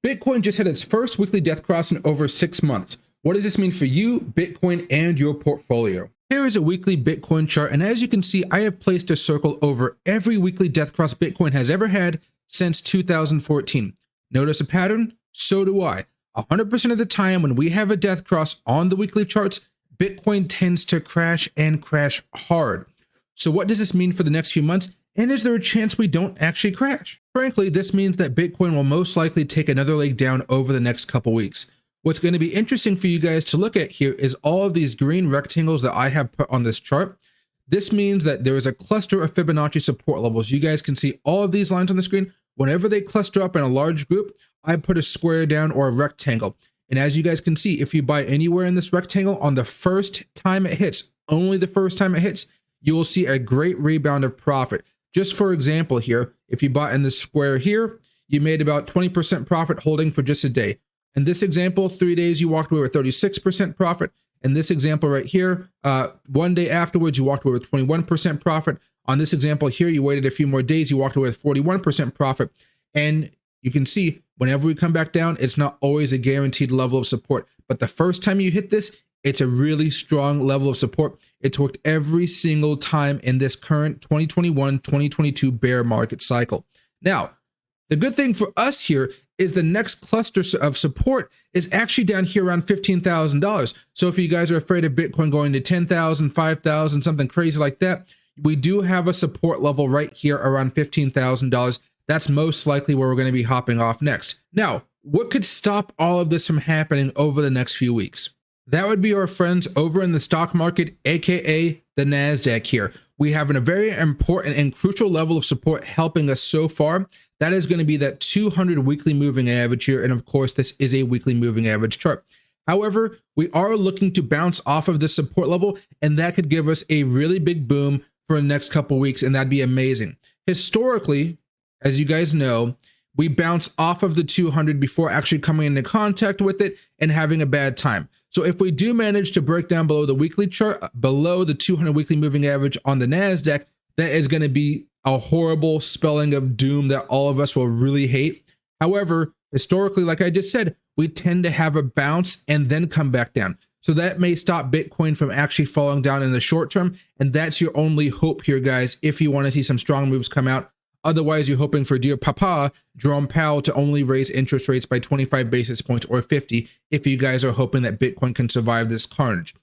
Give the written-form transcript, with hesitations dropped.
Bitcoin just had its first weekly death cross in over 6 months. What does this mean for you, Bitcoin, and your portfolio? Here is a weekly Bitcoin chart, and as you can see, I have placed a circle over every weekly death cross Bitcoin has ever had since 2014. Notice a pattern? So do I. 100% of the time when we have a death cross on the weekly charts, Bitcoin tends to crash and crash hard. So what does this mean for the next few months? And is there a chance we don't actually crash? Frankly, this means that Bitcoin will most likely take another leg down over the next couple weeks. What's going to be interesting for you guys to look at here is all of these green rectangles that I have put on this chart. This means that there is a cluster of Fibonacci support levels. You guys can see all of these lines on the screen. Whenever they cluster up in a large group, I put a square down or a rectangle. And as you guys can see, if you buy anywhere in this rectangle on the first time it hits, only the first time it hits, you will see a great rebound of profit. Just for example here, if you bought in the square here, you made about 20% profit holding for just a day. In this example, 3 days, you walked away with 36% profit. In this example right here, 1 day afterwards, you walked away with 21% profit. On this example here, you waited a few more days, you walked away with 41% profit. And you can see whenever we come back down, it's not always a guaranteed level of support. But the first time you hit this, it's a really strong level of support. It's worked every single time in this current 2021-2022 bear market cycle. Now, the good thing for us here is the next cluster of support is actually down here around $15,000. So if you guys are afraid of Bitcoin going to 10,000, 5,000, something crazy like that, we do have a support level right here around $15,000. That's most likely where we're going to be hopping off next. Now, what could stop all of this from happening over the next few weeks? That would be our friends over in the stock market, aka the NASDAQ here. We have a very important and crucial level of support helping us so far. That is going to be that 200 weekly moving average here. And of course, this is a weekly moving average chart. However, we are looking to bounce off of this support level, and that could give us a really big boom for the next couple weeks, and that'd be amazing. Historically, as you guys know, we bounce off of the 200 before actually coming into contact with it and having a bad time. So if we do manage to break down below the weekly chart, below the 200 weekly moving average on the NASDAQ, that is going to be a horrible spelling of doom that all of us will really hate. However, historically, like I just said, we tend to have a bounce and then come back down. So that may stop Bitcoin from actually falling down in the short term. And that's your only hope here, guys, if you want to see some strong moves come out. Otherwise, you're hoping for dear Papa, Jerome Powell, to only raise interest rates by 25 basis points or 50 if you guys are hoping that Bitcoin can survive this carnage.